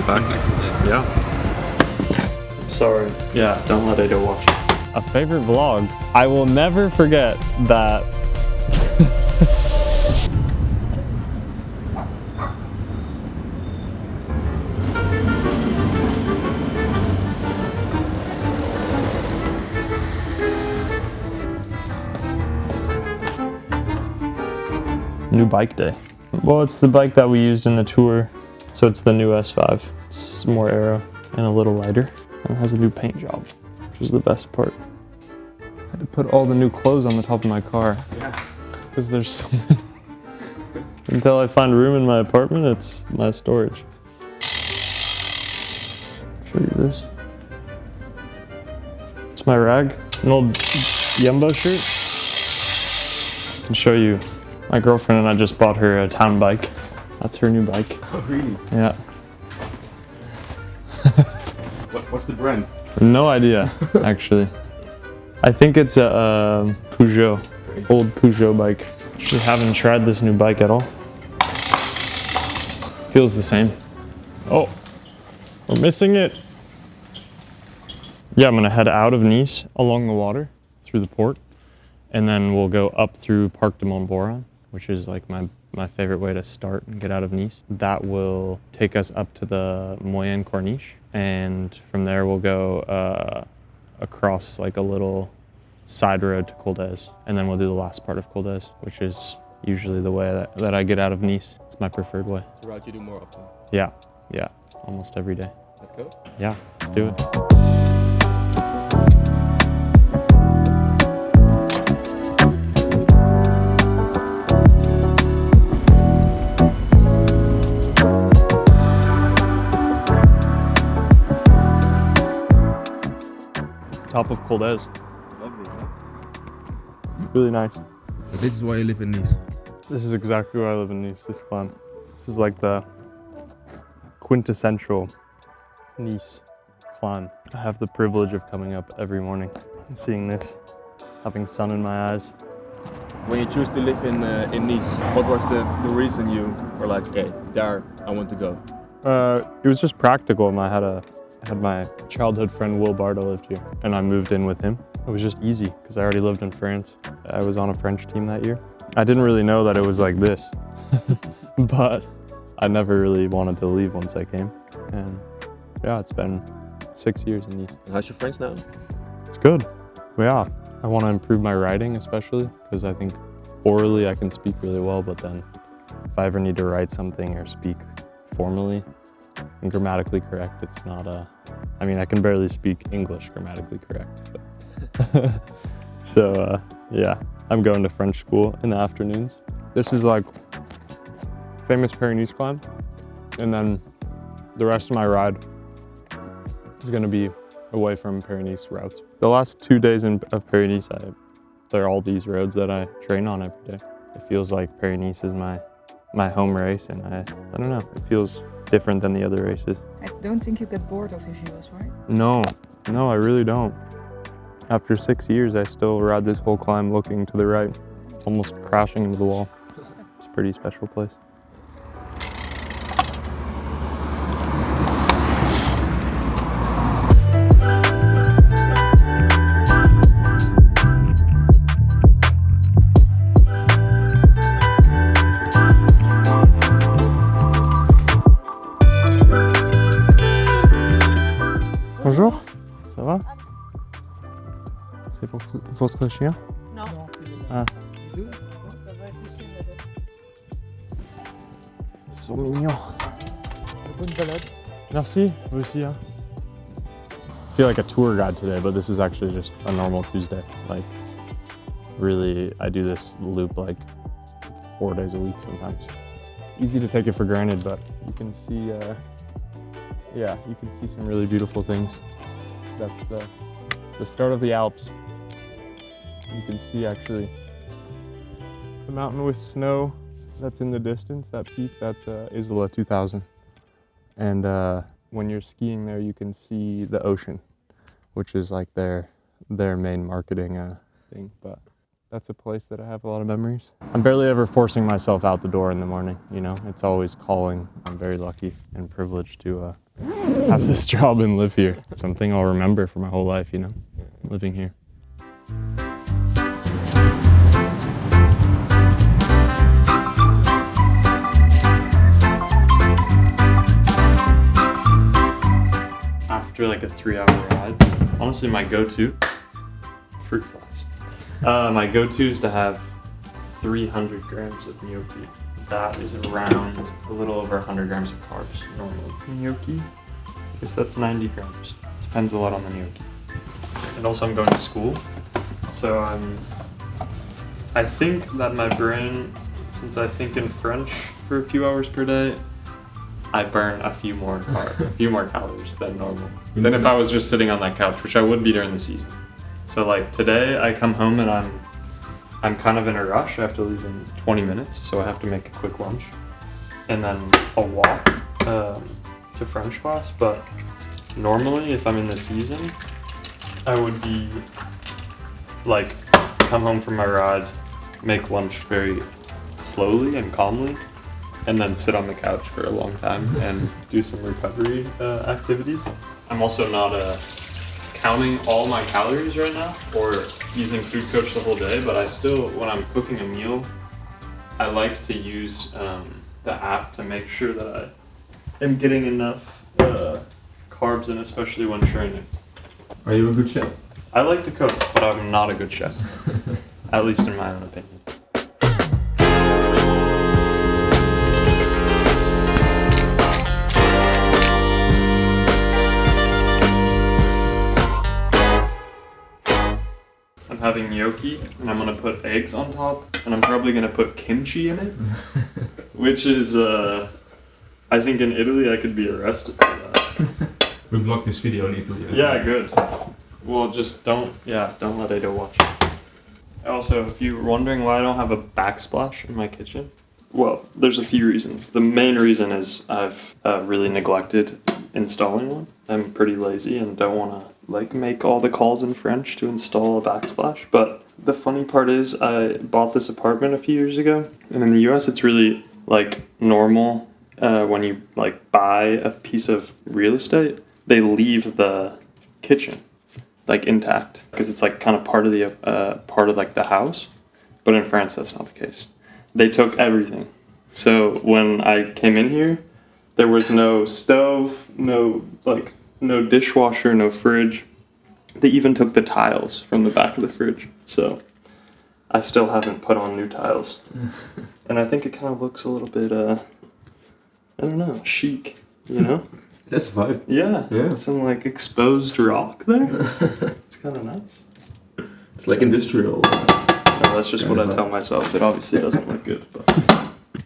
fun fact. Yeah. Sorry. Yeah, don't let Ada watch. A favorite vlog. I will never forget that. New bike day. Well, it's the bike that we used in the tour. So it's the new S5. It's more aero and a little lighter. And it has a new paint job, which is the best part. I had to put all the new clothes on the top of my car. Yeah. Because there's so many. Until I find room in my apartment, it's my storage. Show you this. It's my rag, an old Jumbo shirt. I can show you. My girlfriend and I just bought her a town bike. That's her new bike. Oh, really? Yeah. What's the brand? No idea, actually. I think it's a Peugeot, old Peugeot bike. Actually haven't tried this new bike at all. Feels the same. Oh, we're missing it. Yeah, I'm gonna head out of Nice along the water through the port, and then we'll go up through Parc de Montboron, which is like my favorite way to start and get out of Nice. That will take us up to the Moyenne Corniche, and from there we'll go across like a little side road to Côte, and then we'll do the last part of Côte, which is usually the way that I get out of Nice. It's my preferred way. The route you do more often? Yeah, almost every day. Let's go? Yeah, let's do it. Top of Côte. Lovely, huh? Really nice. But this is why you live in Nice? This is exactly where I live in Nice, this climb. This is like the quintessential Nice climb. I have the privilege of coming up every morning and seeing this, having sun in my eyes. When you choose to live in Nice, what was the reason you were like, okay, there I want to go? It was just practical. I had my childhood friend Will Barta lived here, and I moved in with him. It was just easy because I already lived in France. I was on a French team that year. I didn't really know that it was like this, but I never really wanted to leave once I came. And yeah, it's been 6 years in Nice. And how's your French now? It's good. Yeah, I want to improve my writing especially because I think orally I can speak really well, but then if I ever need to write something or speak formally and grammatically correct, it's not I mean, I can barely speak English grammatically correct. So, yeah, I'm going to French school in the afternoons. This is like famous Paris-Nice climb, and then the rest of my ride is going to be away from Paris-Nice routes. The last 2 days of Paris-Nice, there are all these roads that I train on every day. It feels like Paris-Nice is my home race, and I don't know, it feels different than the other races. I don't think you get bored of the views, right? No, I really don't. After 6 years, I still ride this whole climb looking to the right, almost crashing into the wall. It's a pretty special place. Bonjour, ça va? C'est pour votre chien? Non. Ah. Ils sont mignons. Bonne balade. Merci, vous aussi. Hein? I feel like a tour guide today, but this is actually just a normal Tuesday. Like, really, I do this loop like 4 days a week sometimes. It's easy to take it for granted, but you can see, yeah, you can see some really beautiful things. That's the start of the Alps. You can see actually the mountain with snow that's in the distance, that peak, that's Isola 2000. And when you're skiing there, you can see the ocean, which is like their main marketing thing. But that's a place that I have a lot of memories. I'm barely ever forcing myself out the door in the morning, you know? It's always calling. I'm very lucky and privileged to have this job and live here. Something I'll remember for my whole life, you know, living here. After like a 3-hour ride, honestly my go-to, fruit flies. My go-to is to have 300 grams of gnocchi. That is around a little over 100 grams of carbs normally. Gnocchi, I guess that's 90 grams. Depends a lot on the gnocchi. And also I'm going to school, so I think that my brain, since I think in French for a few hours per day, I burn a few more calories than normal. Than if I was just sitting on that couch, which I would be during the season. So like today I come home and I'm kind of in a rush. I have to leave in 20 minutes, so I have to make a quick lunch. And then I'll walk to French class, but normally if I'm in the season, I would be like, come home from my ride, make lunch very slowly and calmly, and then sit on the couch for a long time and do some recovery activities. I'm also not counting all my calories right now or using Food Coach the whole day, but I still, when I'm cooking a meal, I like to use the app to make sure that I am getting enough carbs in, especially when training. Are you a good chef? I like to cook, but I'm not a good chef, at least in my own opinion. I'm having gnocchi, and I'm gonna put eggs on top, and I'm probably gonna put kimchi in it, which is, I think in Italy I could be arrested for that. We blocked this video in Italy. Yeah, good. Well, just don't let Ada watch it. Also, if you were wondering why I don't have a backsplash in my kitchen, well, there's a few reasons. The main reason is I've really neglected installing one. I'm pretty lazy and don't want to like make all the calls in French to install a backsplash. But the funny part is I bought this apartment a few years ago, and in the US it's really like normal when you like buy a piece of real estate, they leave the kitchen like intact because it's like kind of part of the like the house. But in France that's not the case. They took everything. So when I came in here, there was no stove, no dishwasher, no fridge. They even took the tiles from the back of the fridge. So I still haven't put on new tiles. And I think it kind of looks a little bit, I don't know, chic, you know? That's fine. Yeah. Some like exposed rock there. It's kind of nice. It's like industrial. No, that's just what I tell myself. It obviously doesn't look good, but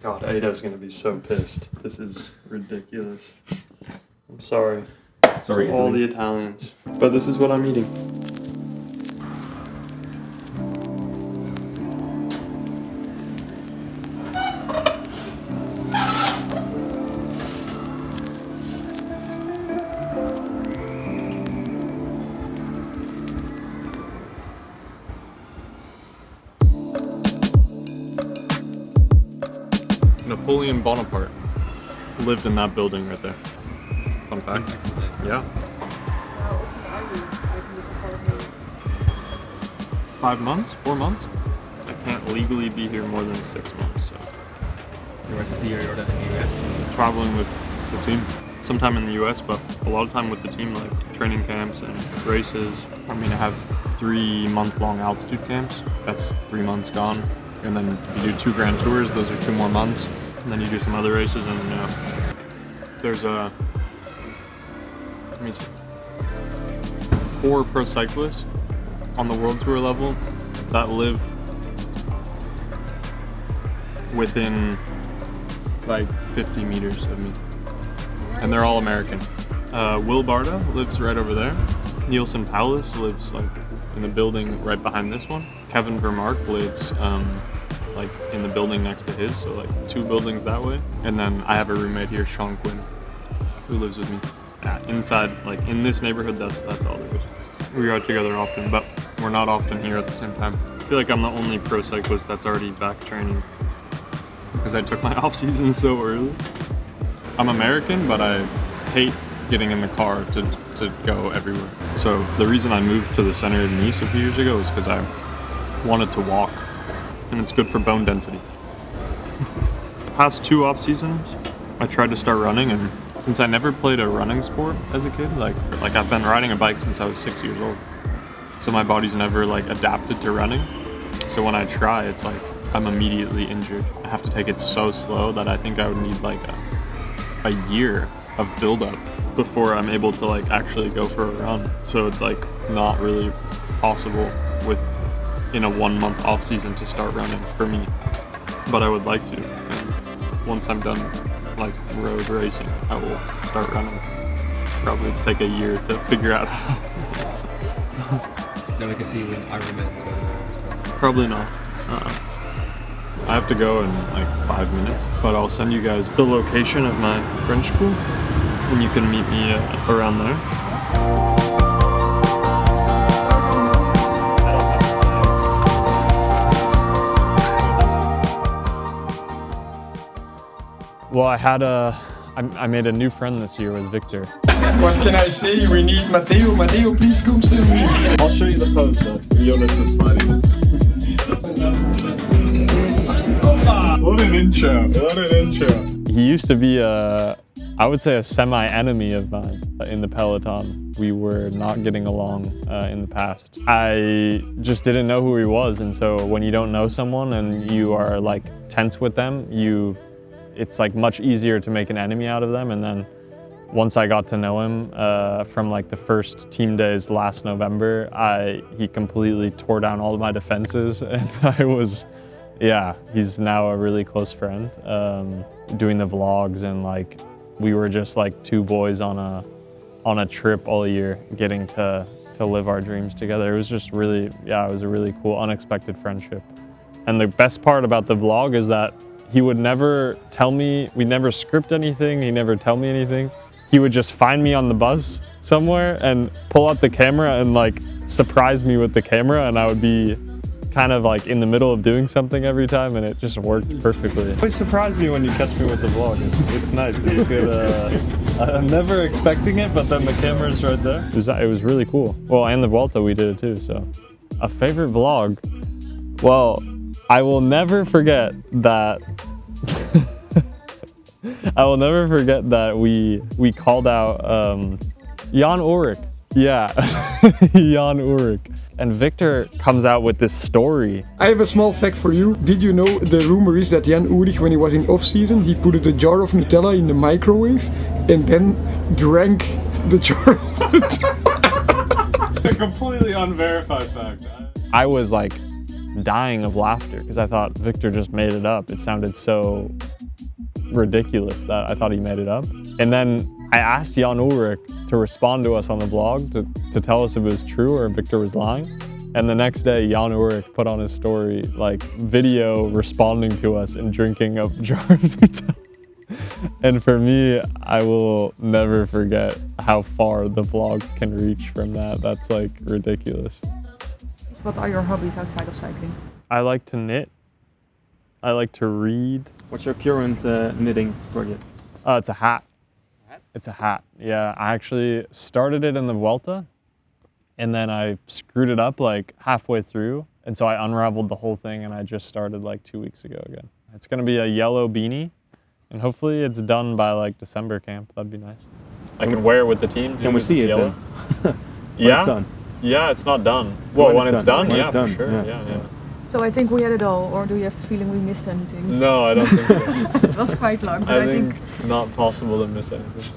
God, Ada's gonna be so pissed. This is ridiculous. I'm sorry. Sorry, to all the Italians. But this is what I'm eating. Napoleon Bonaparte lived in that building right there. Fun fact. Yeah. How often are you like in this apartment? 5 months? 4 months? I can't legally be here more than 6 months, so. The rest of the year you're in the US? Traveling with the team. Sometime in the US, but a lot of time with the team, like training camps and races. I mean, I have 3-month-long altitude camps. That's 3 months gone. And then if you do 2 grand tours, those are 2 more months. And then you do some other races, and there's let me see, 4 pro cyclists on the world tour level that live within like 50 meters of me, and they're all American. Will Barda lives right over there. Nielsen Paulus lives like in the building right behind this one. Kevin Vermark lives like in the building next to his, so like 2 buildings that way. And then I have a roommate here, Sean Quinn, who lives with me. Inside, like in this neighborhood, that's all there is. We are together often, but we're not often here at the same time. I feel like I'm the only pro cyclist that's already back training because I took my off season so early. I'm American, but I hate getting in the car to go everywhere. So the reason I moved to the center of Nice a few years ago was because I wanted to walk, and it's good for bone density. The past 2 off seasons, I tried to start running, and since I never played a running sport as a kid, like I've been riding a bike since I was 6 years old, so my body's never like adapted to running. So when I try, it's like I'm immediately injured. I have to take it so slow that I think I would need like a year of build-up before I'm able to like actually go for a run. So it's like not really possible in a 1 month off season to start running for me, but I would like to. And once I'm done like road racing, I will start running. Probably take a year to figure out how. Then we can see you in Ironman and stuff. Probably not. I have to go in like 5 minutes, but I'll send you guys the location of my French school, and you can meet me around there. Well, I made a new friend this year with Victor. What can I say? We need Matteo. Matteo, please come stay with me. I'll show you the post though. Jonas is sliding. What an intro. What an intro. He used to be I would say a semi-enemy of mine in the peloton. We were not getting along in the past. I just didn't know who he was, and so when you don't know someone and you are like tense with them, it's like much easier to make an enemy out of them. And then once I got to know him from like the first team days last November, he completely tore down all of my defenses, and he's now a really close friend. Doing the vlogs, and like we were just like 2 boys on a trip all year, getting to live our dreams together. It was just really, it was a really cool, unexpected friendship. And the best part about the vlog is that he would never tell me, we never script anything, he never tell me anything. He would just find me on the bus somewhere and pull out the camera and like surprise me with the camera, and I would be kind of like in the middle of doing something every time, and it just worked perfectly. Always surprise me when you catch me with the vlog. It's nice, it's good. I'm never expecting it, but then the camera's right there. It was really cool. Well, and the Vuelta we did it too, so. A favorite vlog? Well, I will never forget that we called out Jan Ulrich. Yeah, Jan Ulrich. And Victor comes out with this story. I have a small fact for you. Did you know the rumor is that Jan Ulrich, when he was in off-season, he put a jar of Nutella in the microwave and then drank the jar of Nutella. A completely unverified fact. I was like dying of laughter because I thought Victor just made it up. It sounded so ridiculous that I thought he made it up. And then I asked Jan Ulrich to respond to us on the vlog to tell us if it was true or if Victor was lying. And the next day, Jan Ulrich put on his story like video responding to us and drinking a jar of Nutella. And for me, I will never forget how far the vlog can reach from that. That's like ridiculous. What are your hobbies outside of cycling? I like to knit. I like to read. What's your current knitting project? It's a hat. It's a hat, yeah. I actually started it in the Vuelta, and then I screwed it up like halfway through, and so I unraveled the whole thing, and I just started like 2 weeks ago again. It's gonna be a yellow beanie, and hopefully it's done by like December camp. That'd be nice. I can wear it with the team. Can we see it? Yellow. Yeah. It's done. Yeah, it's not done. Well, when it's done, yeah, for sure. Yeah. So I think we had it all, or do you have the feeling we missed anything? No, I don't think so. It was quite long, but I think it's not possible to miss anything.